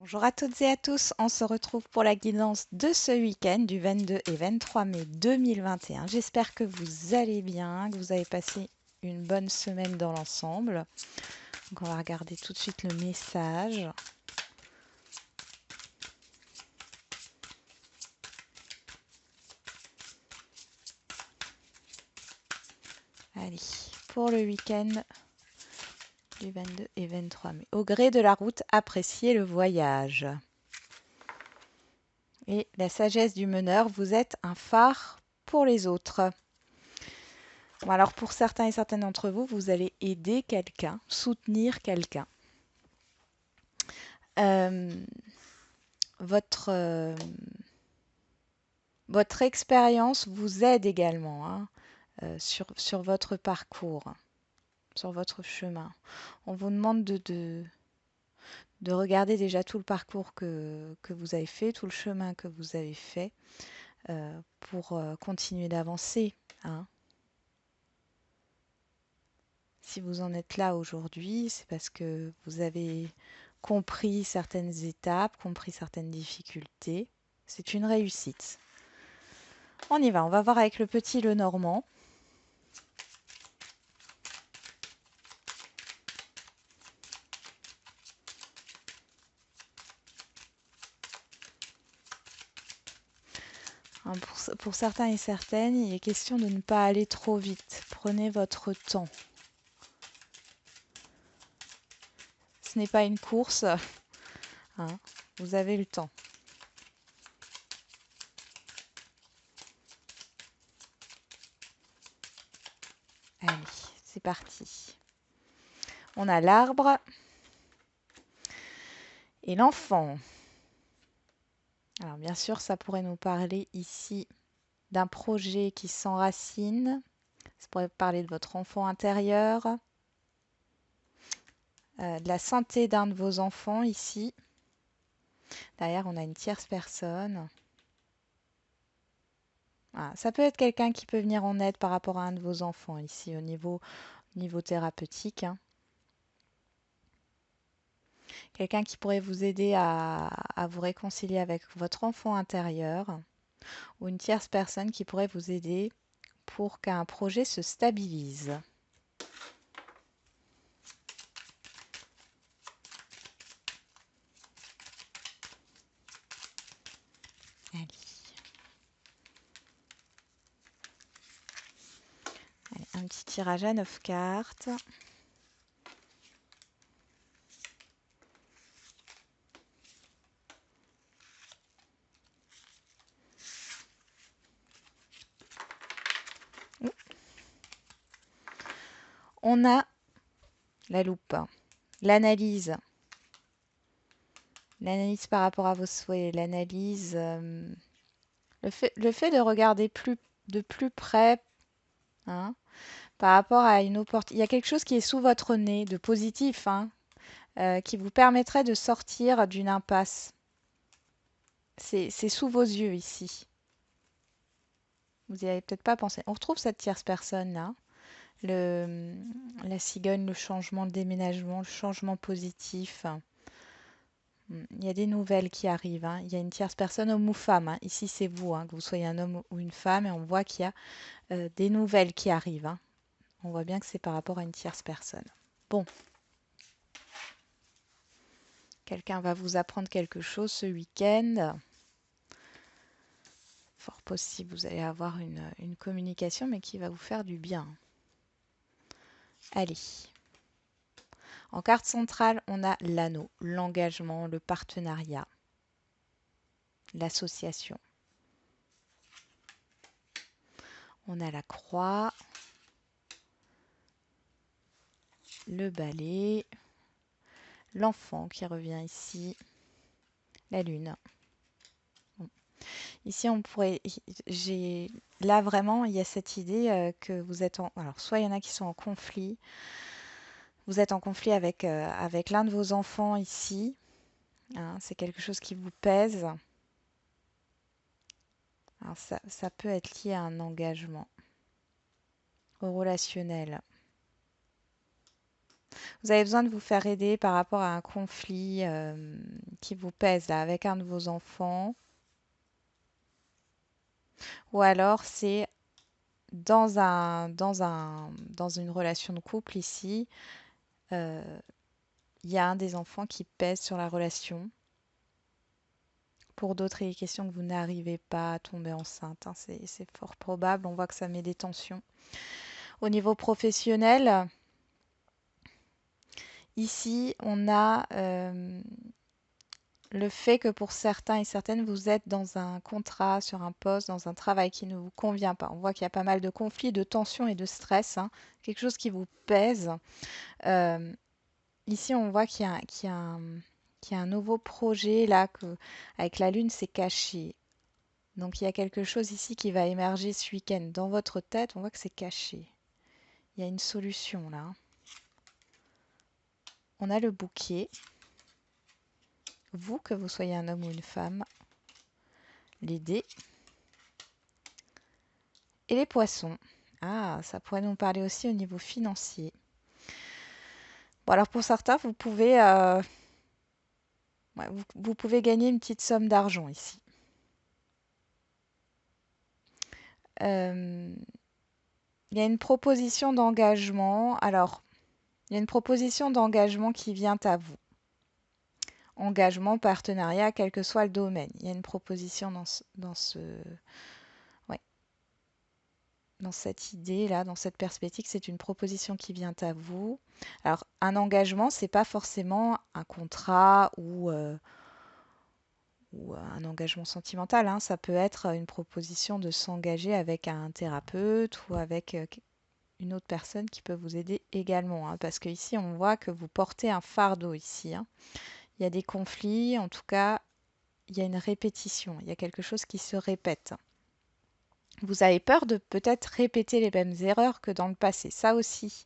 Bonjour à toutes et à tous, on se retrouve pour la guidance de ce week-end du 22 et 23 mai 2021. J'espère que vous allez bien, que vous avez passé une bonne semaine dans l'ensemble. Donc on va regarder tout de suite le message. Allez, pour le week-end du 22 et 23 mai. Au gré de la route, appréciez le voyage. Et la sagesse du meneur, vous êtes un phare pour les autres. Bon, alors pour certains et certaines d'entre vous, vous allez aider quelqu'un, soutenir quelqu'un. Euh, votre, euh, votre expérience vous aide également hein, sur votre parcours, sur votre chemin. On vous demande de regarder déjà tout le parcours que vous avez fait, tout le chemin que vous avez fait pour continuer d'avancer. Hein. Si vous en êtes là aujourd'hui, c'est parce que vous avez compris certaines étapes, compris certaines difficultés. C'est une réussite. On y va, on va voir avec le petit Lenormand. Hein, pour certains et certaines, il est question de ne pas aller trop vite. Prenez votre temps. Ce n'est pas une course. Hein, vous avez le temps. Allez, c'est parti. On a l'arbre et l'enfant. Alors bien sûr, ça pourrait nous parler ici d'un projet qui s'enracine. Ça pourrait parler de votre enfant intérieur, de la santé d'un de vos enfants ici. Derrière, on a une tierce personne. Voilà. Ça peut être quelqu'un qui peut venir en aide par rapport à un de vos enfants ici au niveau thérapeutique. Hein. Quelqu'un qui pourrait vous aider à vous réconcilier avec votre enfant intérieur ou une tierce personne qui pourrait vous aider pour qu'un projet se stabilise. Allez, un petit tirage à 9 cartes. On a la loupe, l'analyse. L'analyse par rapport à vos souhaits, l'analyse, le fait de regarder de plus près hein, par rapport à une opportunité. Il y a quelque chose qui est sous votre nez de positif hein, qui vous permettrait de sortir d'une impasse. C'est sous vos yeux ici. Vous n'y avez peut-être pas pensé. On retrouve cette tierce personne là. La cigogne, le changement, le déménagement, le changement positif. Il y a des nouvelles qui arrivent. Hein. Il y a une tierce personne, homme ou femme. Hein. Ici, c'est vous, hein, que vous soyez un homme ou une femme. Et on voit qu'il y a des nouvelles qui arrivent. Hein. On voit bien que c'est par rapport à une tierce personne. Bon. Quelqu'un va vous apprendre quelque chose ce week-end. Fort possible, vous allez avoir une communication, mais qui va vous faire du bien. Allez. En carte centrale, on a l'anneau, l'engagement, le partenariat, l'association. On a la croix, le balai, l'enfant qui revient ici, la lune. Bon. Ici, on pourrait. Là, vraiment, il y a cette idée que vous êtes en. Alors, soit il y en a qui sont en conflit. Vous êtes en conflit avec l'un de vos enfants ici. Hein, c'est quelque chose qui vous pèse. Alors, ça peut être lié à un engagement au relationnel. Vous avez besoin de vous faire aider par rapport à un conflit qui vous pèse là avec un de vos enfants. Ou alors c'est dans une relation de couple ici, euh, il y a un des enfants qui pèse sur la relation. Pour d'autres, il est question que vous n'arrivez pas à tomber enceinte, hein. C'est fort probable. On voit que ça met des tensions. Au niveau professionnel, ici, on a le fait que pour certains et certaines, vous êtes dans un contrat, sur un poste, dans un travail qui ne vous convient pas. On voit qu'il y a pas mal de conflits, de tensions et de stress, hein. Quelque chose qui vous pèse. Euh, Ici, on voit qu'il y a un nouveau projet là, avec la Lune, c'est caché. Donc il y a quelque chose ici qui va émerger ce week-end. Dans votre tête, on voit que c'est caché. Il y a une solution là. On a le bouquet. Vous, que vous soyez un homme ou une femme. Les dés. Et les poissons. Ah, ça pourrait nous parler aussi au niveau financier. Bon, alors pour certains, vous pouvez gagner une petite somme d'argent ici. Euh, il y a une proposition d'engagement. Alors, il y a une proposition d'engagement qui vient à vous. Engagement, partenariat, quel que soit le domaine. Il y a une proposition ouais, dans cette idée-là, dans cette perspective, c'est une proposition qui vient à vous. Alors, un engagement, c'est pas forcément un contrat ou un engagement sentimental, hein. Ça peut être une proposition de s'engager avec un thérapeute ou avec une autre personne qui peut vous aider également, hein, parce qu'ici, on voit que vous portez un fardeau ici, hein. Il y a des conflits, en tout cas, il y a une répétition, il y a quelque chose qui se répète. Vous avez peur de peut-être répéter les mêmes erreurs que dans le passé, ça aussi.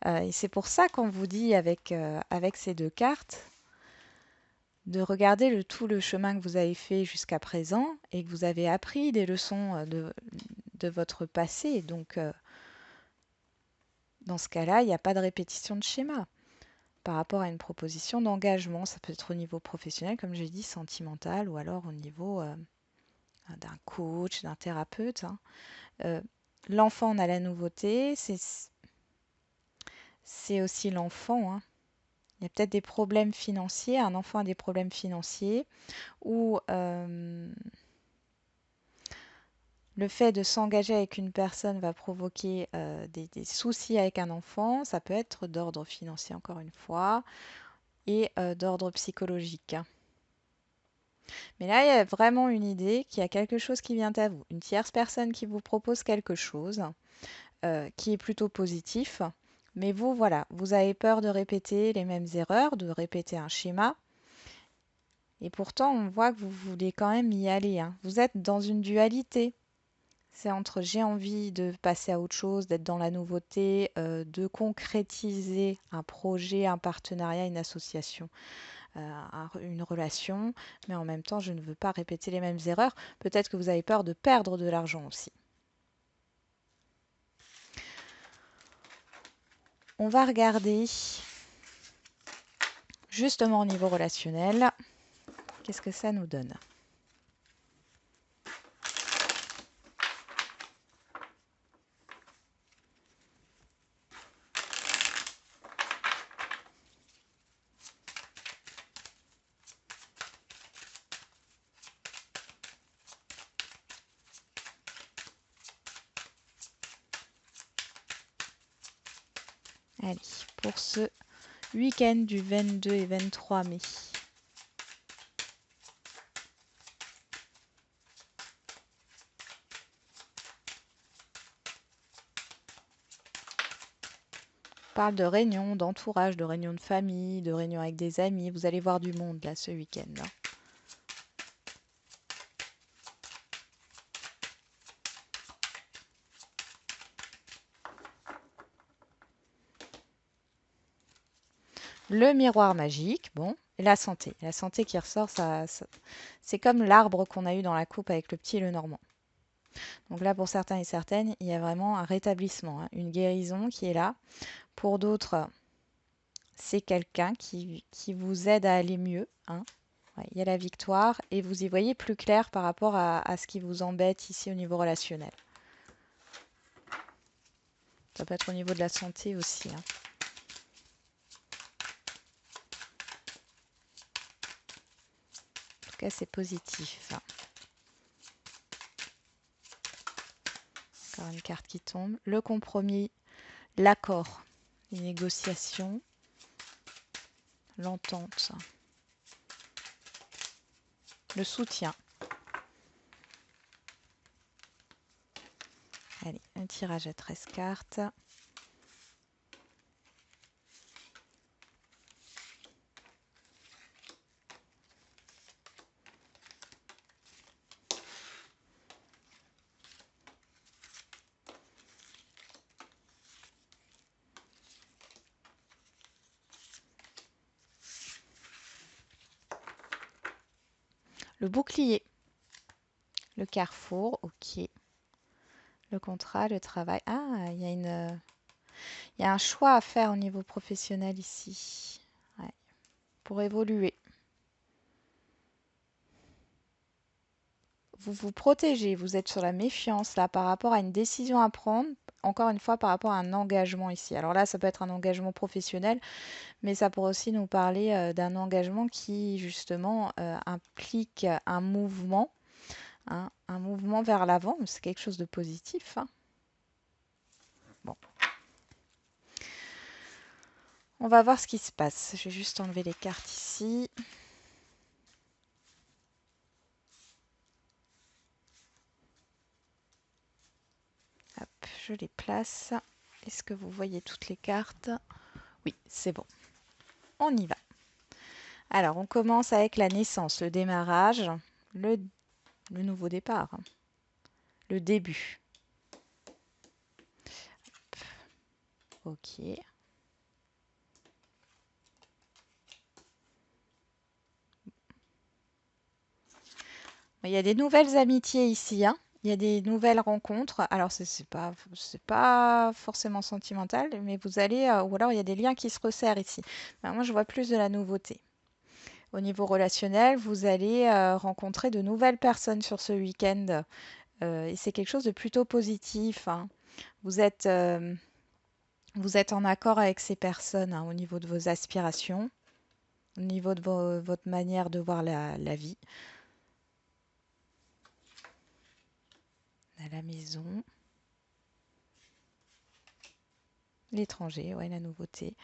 Et c'est pour ça qu'on vous dit avec ces deux cartes de regarder tout le chemin que vous avez fait jusqu'à présent et que vous avez appris des leçons de votre passé. Donc, dans ce cas-là, il n'y a pas de répétition de schéma par rapport à une proposition d'engagement. Ça peut être au niveau professionnel, comme j'ai dit, sentimental, ou alors au niveau d'un coach, d'un thérapeute, hein. Euh, L'enfant, on a la nouveauté, c'est aussi l'enfant, hein. Il y a peut-être des problèmes financiers, un enfant a des problèmes financiers, ou le fait de s'engager avec une personne va provoquer des soucis avec un enfant. Ça peut être d'ordre financier, encore une fois, et d'ordre psychologique, hein. Mais là, il y a vraiment une idée qu'il y a quelque chose qui vient à vous, une tierce personne qui vous propose quelque chose qui est plutôt positif. Mais vous, voilà, vous avez peur de répéter les mêmes erreurs, de répéter un schéma. Et pourtant, on voit que vous voulez quand même y aller, hein. Vous êtes dans une dualité. C'est entre j'ai envie de passer à autre chose, d'être dans la nouveauté, de concrétiser un projet, un partenariat, une association, une relation, mais en même temps, je ne veux pas répéter les mêmes erreurs. Peut-être que vous avez peur de perdre de l'argent aussi. On va regarder justement au niveau relationnel, qu'est-ce que ça nous donne? Allez, pour ce week-end du 22 et 23 mai. On parle de réunions, d'entourage, de réunions de famille, de réunions avec des amis. Vous allez voir du monde là ce week-end, hein. Le miroir magique, bon, et la santé. La santé qui ressort, c'est comme l'arbre qu'on a eu dans la coupe avec le petit et le normand. Donc là, pour certains et certaines, il y a vraiment un rétablissement, hein, une guérison qui est là. Pour d'autres, c'est quelqu'un qui vous aide à aller mieux, hein. Ouais, il y a la victoire et vous y voyez plus clair par rapport à ce qui vous embête ici au niveau relationnel. Ça peut être au niveau de la santé aussi, hein. En tout cas, c'est positif. Encore une carte qui tombe. Le compromis, l'accord, les négociations, l'entente, le soutien. Allez, un tirage à 13 cartes. Le bouclier, le carrefour, ok. Le contrat, le travail. Ah, il y a un choix à faire au niveau professionnel ici. Ouais, pour évoluer. Vous vous protégez, vous êtes sur la méfiance là par rapport à une décision à prendre. Encore une fois, par rapport à un engagement ici. Alors là, ça peut être un engagement professionnel, mais ça pourrait aussi nous parler d'un engagement qui justement implique un mouvement, hein, un mouvement vers l'avant. C'est quelque chose de positif, hein. Bon, on va voir ce qui se passe. Je vais juste enlever les cartes ici. Hop, je les place. Est-ce que vous voyez toutes les cartes? Oui, c'est bon. On y va. Alors, on commence avec la naissance, le démarrage, le, le nouveau départ, hein, le début. Ok. Il y a des nouvelles amitiés ici, hein. Il y a des nouvelles rencontres. Alors, c'est pas forcément sentimental, mais vous allez, ou alors il y a des liens qui se resserrent ici. Ben, moi, je vois plus de la nouveauté. Au niveau relationnel, vous allez rencontrer de nouvelles personnes sur ce week-end. Et c'est quelque chose de plutôt positif, hein. Vous êtes, euh, vous êtes en accord avec ces personnes, hein, au niveau de vos aspirations, au niveau de votre manière de voir la vie. À la maison, l'étranger, ouais, la nouveauté.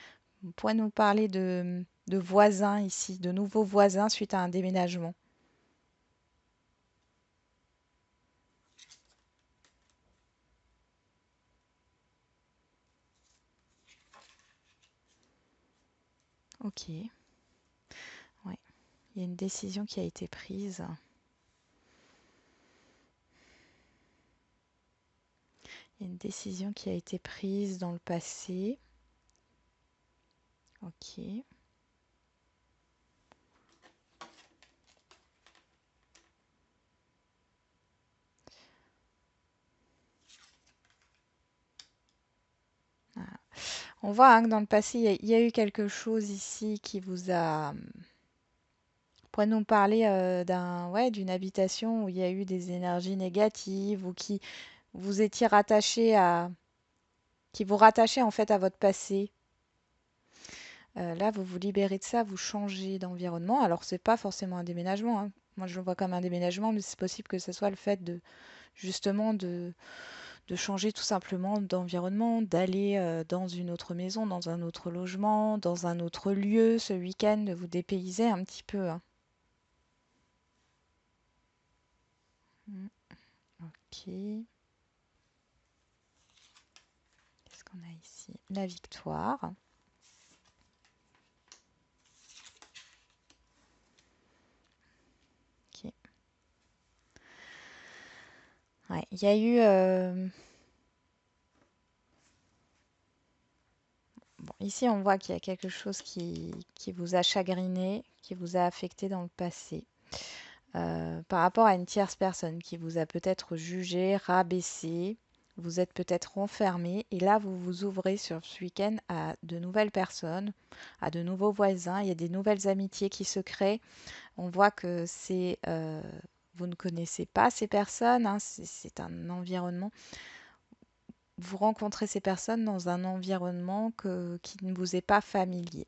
Vous pourrez nous parler de voisins ici, de nouveaux voisins suite à un déménagement. Ok, ouais. Il y a une décision qui a été prise. Il y a une décision qui a été prise dans le passé. Ok. Ah. On voit, hein, que dans le passé, il y a eu quelque chose ici qui vous a... Pourrait nous parler ouais, d'une habitation où il y a eu des énergies négatives ou qui vous étiez rattaché qui vous rattachait en fait à votre passé. Là, vous vous libérez de ça, vous changez d'environnement. Alors, c'est pas forcément un déménagement, hein. Moi, je le vois comme un déménagement, mais c'est possible que ce soit le fait de justement de changer tout simplement d'environnement, d'aller dans une autre maison, dans un autre logement, dans un autre lieu ce week-end, de vous dépayser un petit peu, hein. Mm, ok. Qu'est-ce qu'on a ici? La victoire. Ok. Ouais, il y a eu... Bon, ici, on voit qu'il y a quelque chose qui vous a chagriné, qui vous a affecté dans le passé, par rapport à une tierce personne qui vous a peut-être jugé, rabaissé, Vous êtes peut-être renfermé et là, vous vous ouvrez sur ce week-end à de nouvelles personnes, à de nouveaux voisins. Il y a des nouvelles amitiés qui se créent. On voit que vous ne connaissez pas ces personnes, hein, c'est un environnement. Vous rencontrez ces personnes dans un environnement qui ne vous est pas familier.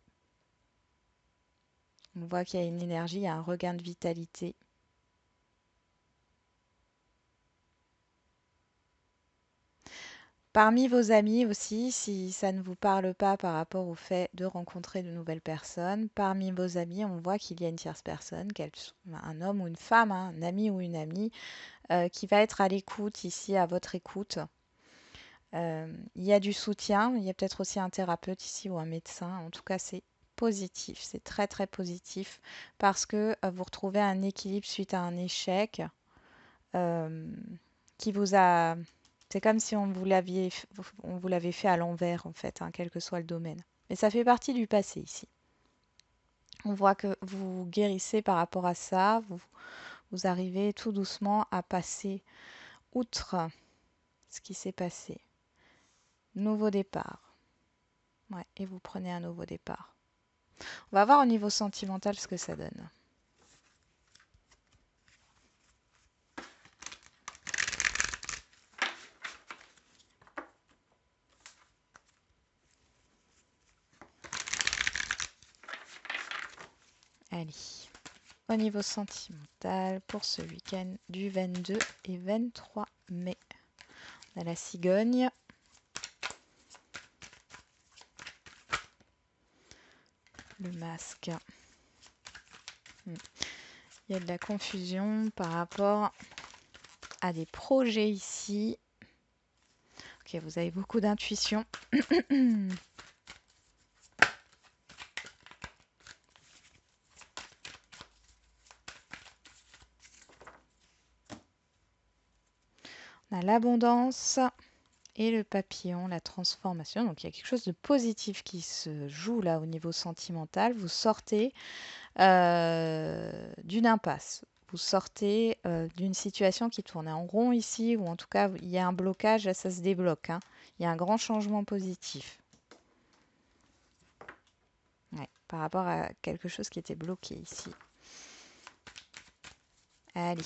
On voit qu'il y a une énergie, il y a un regain de vitalité. Parmi vos amis aussi, si ça ne vous parle pas par rapport au fait de rencontrer de nouvelles personnes, parmi vos amis, on voit qu'il y a une tierce personne, un homme ou une femme, hein, un ami ou une amie, qui va être à l'écoute ici, à votre écoute. Il y a du soutien, il y a peut-être aussi un thérapeute ici ou un médecin. En tout cas, c'est positif, c'est très très positif parce que vous retrouvez un équilibre suite à un échec euh, qui vous a... C'est comme si on vous l'avait fait à l'envers en fait, hein, quel que soit le domaine. Mais ça fait partie du passé ici. On voit que vous guérissez par rapport à ça, vous arrivez tout doucement à passer outre ce qui s'est passé. Nouveau départ. Ouais, et vous prenez un nouveau départ. On va voir au niveau sentimental ce que ça donne. Allez, au niveau sentimental pour ce week-end du 22 et 23 mai. On a la cigogne. Le masque. Il y a de la confusion par rapport à des projets ici. Ok, vous avez beaucoup d'intuition. On a l'abondance et le papillon, la transformation. Donc il y a quelque chose de positif qui se joue là au niveau sentimental. Vous sortez d'une impasse. Vous sortez d'une situation qui tournait en rond ici, ou en tout cas il y a un blocage, là ça se débloque, hein. Il y a un grand changement positif. Ouais, par rapport à quelque chose qui était bloqué ici. Allez.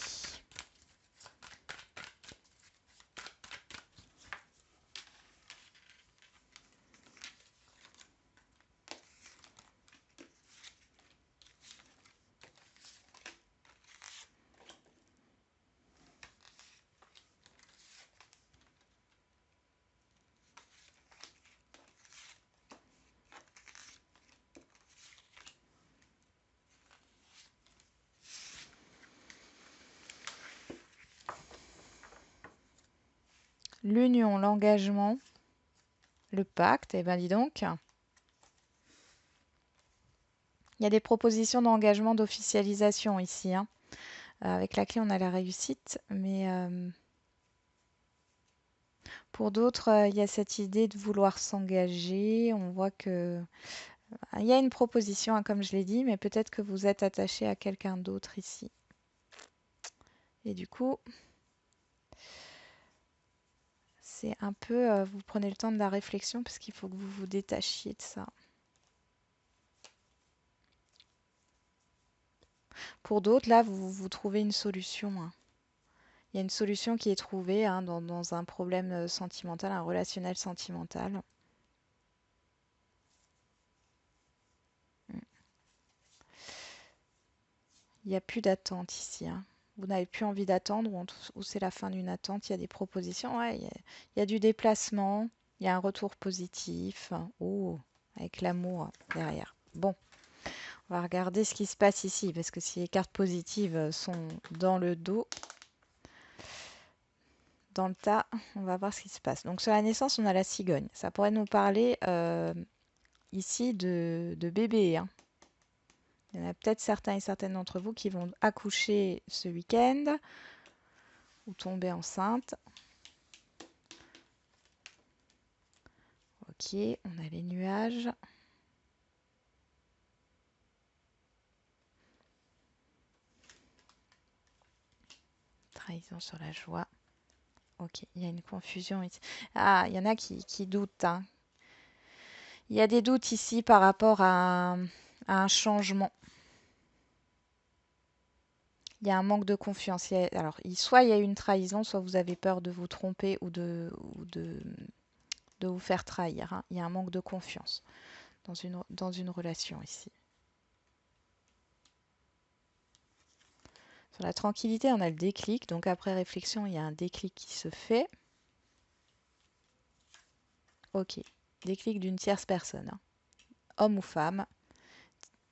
L'union, l'engagement, le pacte, et ben dis donc. Il y a des propositions d'engagement, d'officialisation ici, hein. Avec la clé, on a la réussite, mais pour d'autres, il y a cette idée de vouloir s'engager. On voit que il y a une proposition, hein, comme je l'ai dit, mais peut-être que vous êtes attaché à quelqu'un d'autre ici. Et du coup, c'est un peu, vous prenez le temps de la réflexion parce qu'il faut que vous vous détachiez de ça. Pour d'autres, là, vous trouvez une solution, hein. Il y a une solution qui est trouvée, hein, dans un problème sentimental, un relationnel sentimental. Mm. Il n'y a plus d'attente ici, hein. Vous n'avez plus envie d'attendre ou c'est la fin d'une attente. Il y a des propositions. Ouais, il y a du déplacement. Il y a un retour positif. Oh, avec l'amour derrière. Bon, on va regarder ce qui se passe ici parce que si les cartes positives sont dans le dos, dans le tas, on va voir ce qui se passe. Donc sur la naissance, on a la cigogne. Ça pourrait nous parler ici de bébé, hein. Il y en a peut-être certains et certaines d'entre vous qui vont accoucher ce week-end ou tomber enceinte. Ok, on a les nuages. Trahison sur la joie. Ok, il y a une confusion ici. Ah, il y en a qui doutent, hein. Il y a des doutes ici par rapport à un changement. Il y a un manque de confiance. Alors, soit il y a eu une trahison, soit vous avez peur de vous tromper de vous faire trahir, hein. Il y a un manque de confiance dans une relation ici. Sur la tranquillité, on a le déclic. Donc après réflexion, il y a un déclic qui se fait. Ok, déclic d'une tierce personne, hein. Homme ou femme,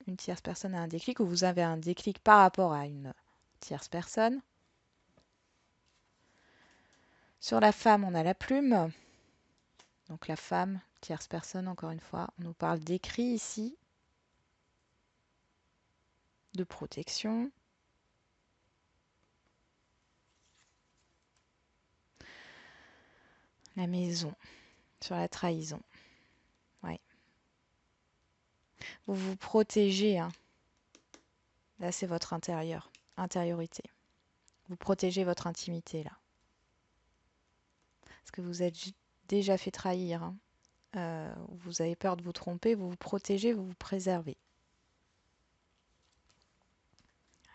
une tierce personne a un déclic ou vous avez un déclic par rapport à une tierce personne. Sur la femme, on a la plume. Donc la femme, tierce personne, encore une fois, on nous parle d'écrit ici, de protection. La maison, sur la trahison. Ouais. Vous vous protégez, hein. Là, c'est votre intériorité. Vous protégez votre intimité, là. Parce que vous êtes déjà fait trahir, hein. Vous avez peur de vous tromper, vous vous protégez, vous vous préservez.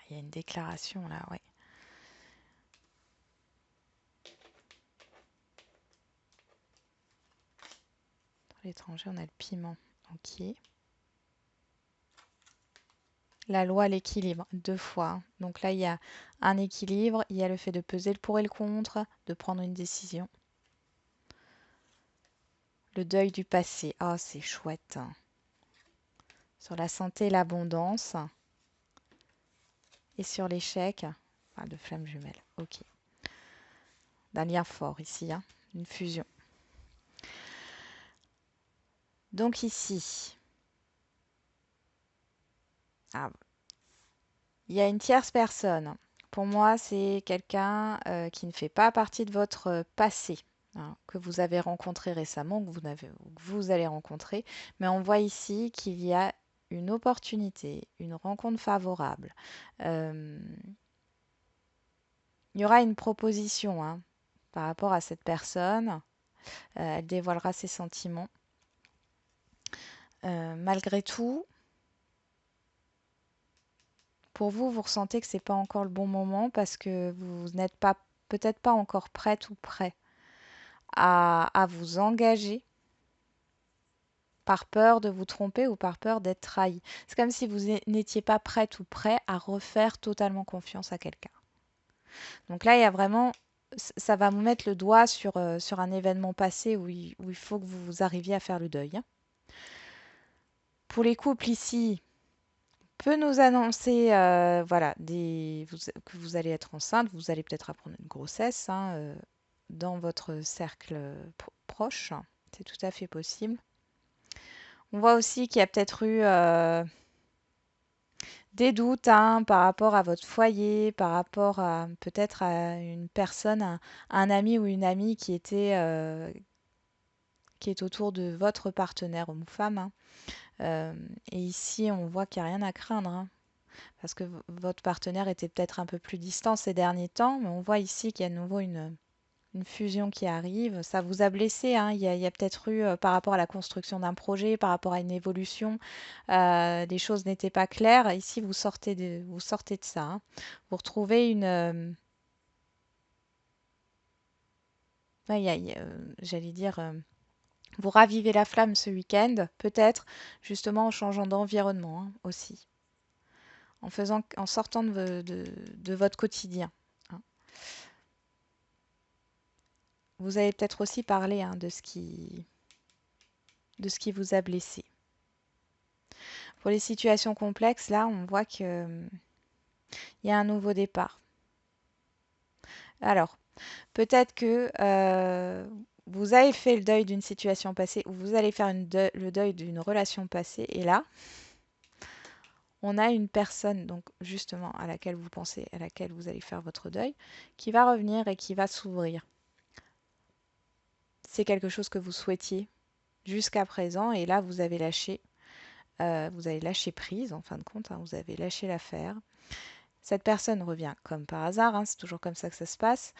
Il y a une déclaration, là, ouais. Pour l'étranger, on a le piment. Ok. La loi, l'équilibre, 2 fois, hein. Donc là, il y a un équilibre, il y a le fait de peser le pour et le contre, de prendre une décision. Le deuil du passé. Ah, c'est chouette, hein. Sur la santé et l'abondance. Et sur l'échec. Ah, de flamme jumelle. Ok. D'un lien fort ici, hein. Une fusion. Donc ici, ah, il y a une tierce personne. Pour moi, c'est quelqu'un qui ne fait pas partie de votre passé, hein, que vous avez rencontré récemment, que vous allez rencontrer. Mais on voit ici qu'il y a une opportunité, une rencontre favorable. Euh, il y aura une proposition, hein, par rapport à cette personne. Elle dévoilera ses sentiments. Malgré tout, pour vous, vous ressentez que c'est pas encore le bon moment parce que vous n'êtes pas peut-être pas encore prête ou prêt à vous engager par peur de vous tromper ou par peur d'être trahi. C'est comme si vous n'étiez pas prête ou prêt à refaire totalement confiance à quelqu'un. Donc là, il y a vraiment, ça va vous mettre le doigt sur un événement passé où il faut que vous arriviez à faire le deuil, hein. Pour les couples ici, peut nous annoncer voilà, que vous allez être enceinte, vous allez peut-être apprendre une grossesse, hein, dans votre cercle proche. C'est tout à fait possible. On voit aussi qu'il y a peut-être eu des doutes, hein, par rapport à votre foyer, par rapport à peut-être à une personne, un ami ou une amie qui est autour de votre partenaire homme ou femme, hein. Et ici, on voit qu'il n'y a rien à craindre, hein, parce que votre partenaire était peut-être un peu plus distant ces derniers temps, mais on voit ici qu'il y a de nouveau une fusion qui arrive. Ça vous a blessé, hein. Il y a peut-être eu, par rapport à la construction d'un projet, par rapport à une évolution, les choses n'étaient pas claires. Ici, vous sortez de ça, hein. Vous retrouvez ouais, j'allais dire, vous ravivez la flamme ce week-end, peut-être justement en changeant d'environnement, hein, aussi, en sortant de votre quotidien, hein. Vous allez peut-être aussi parler, hein, de ce qui vous a blessé. Pour les situations complexes, là, on voit qu'il y a un nouveau départ. Alors, peut-être que vous avez fait le deuil d'une situation passée ou vous allez faire le deuil d'une relation passée. Et là, on a une personne, donc justement, à laquelle vous pensez, à laquelle vous allez faire votre deuil, qui va revenir et qui va s'ouvrir. C'est quelque chose que vous souhaitiez jusqu'à présent et là, vous avez lâché prise, en fin de compte, hein, vous avez lâché l'affaire. Cette personne revient comme par hasard, hein, c'est toujours comme ça que ça se passe.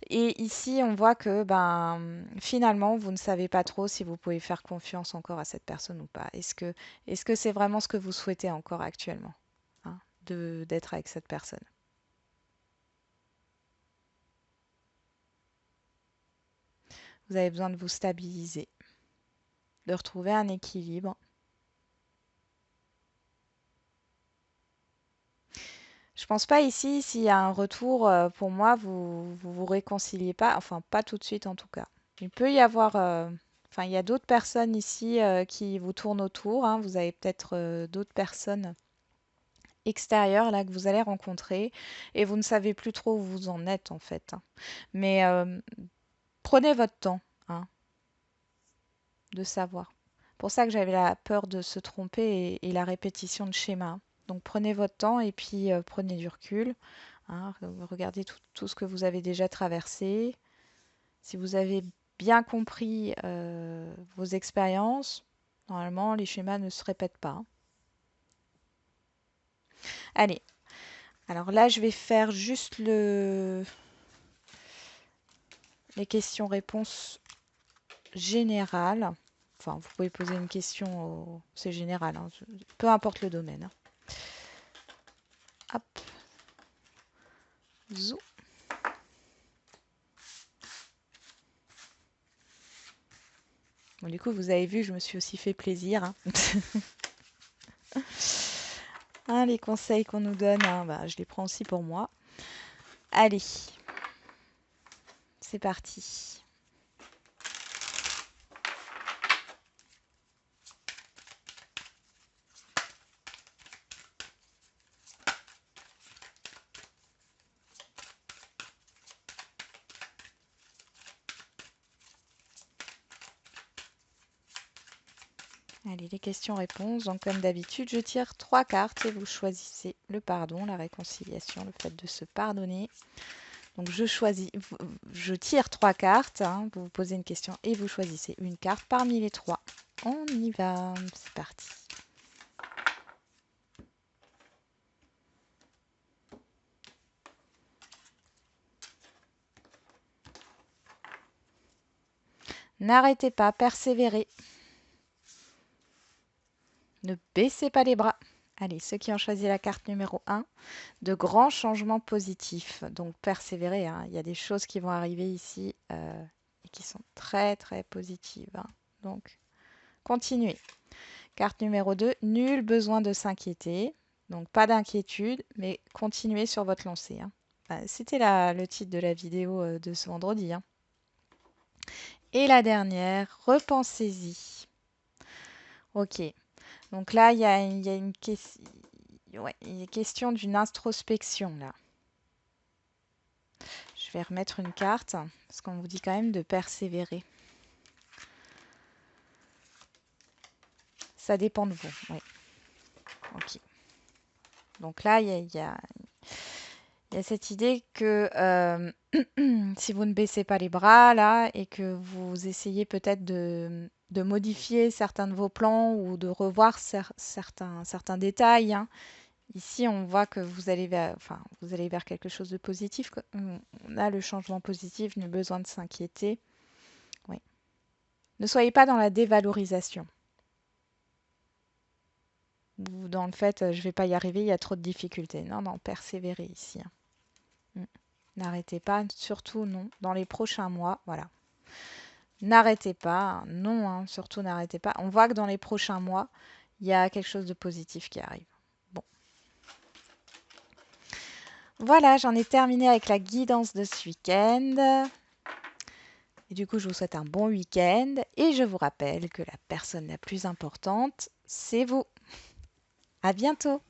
Et ici, on voit que finalement, vous ne savez pas trop si vous pouvez faire confiance encore à cette personne ou pas. Est-ce que c'est vraiment ce que vous souhaitez encore actuellement, hein, d'être avec cette personne? Vous avez besoin de vous stabiliser, de retrouver un équilibre. Je pense pas ici, s'il y a un retour, pour moi, vous réconciliez pas, enfin pas tout de suite en tout cas. Il peut y avoir, enfin il y a d'autres personnes ici qui vous tournent autour, hein. Vous avez peut-être d'autres personnes extérieures là que vous allez rencontrer et vous ne savez plus trop où vous en êtes en fait, hein. Mais prenez votre temps, hein, de savoir. Pour ça que j'avais la peur de se tromper et la répétition de schéma. Donc prenez votre temps et puis prenez du recul, hein, regardez tout ce que vous avez déjà traversé. Si vous avez bien compris vos expériences, normalement les schémas ne se répètent pas, hein. Allez, alors là je vais faire juste les questions-réponses générales. Enfin, vous pouvez poser une question, c'est général, hein, peu importe le domaine, hein. Hop, zou. Bon, du coup, vous avez vu, je me suis aussi fait plaisir, hein. Hein, les conseils qu'on nous donne, hein, bah, je les prends aussi pour moi. Allez, c'est parti. Allez, les questions-réponses. Donc, comme d'habitude, je tire 3 cartes et vous choisissez le pardon, la réconciliation, le fait de se pardonner. Donc, je tire 3 cartes, hein, vous vous posez une question et vous choisissez une carte parmi les 3. On y va, c'est parti. N'arrêtez pas, persévérez. Ne baissez pas les bras. Allez, ceux qui ont choisi la carte numéro 1, de grands changements positifs. Donc persévérez, hein. Il y a des choses qui vont arriver ici et qui sont très très positives, hein. Donc continuez. Carte numéro 2, nul besoin de s'inquiéter. Donc pas d'inquiétude, mais continuez sur votre lancée, hein. C'était le titre de la vidéo de ce vendredi, hein. Et la dernière, repensez-y. Ok, donc là, il y a une question. Ouais, il est question d'une introspection là. Je vais remettre une carte parce qu'on vous dit quand même de persévérer. Ça dépend de vous. Oui. Ok. Donc là, il y a cette idée que si vous ne baissez pas les bras là et que vous essayez peut-être de modifier certains de vos plans ou de revoir certains détails, hein. Ici, on voit que vous allez vers quelque chose de positif. On a le changement positif, nul besoin de s'inquiéter. Oui. Ne soyez pas dans la dévalorisation ou dans le fait je vais pas y arriver, il y a trop de difficultés. Non, non, persévérez ici, hein. N'arrêtez pas, surtout non. Dans les prochains mois, voilà. N'arrêtez pas, hein. Non, hein, surtout n'arrêtez pas. On voit que dans les prochains mois, il y a quelque chose de positif qui arrive. Bon. Voilà, j'en ai terminé avec la guidance de ce week-end. Et du coup, je vous souhaite un bon week-end et je vous rappelle que la personne la plus importante, c'est vous. À bientôt!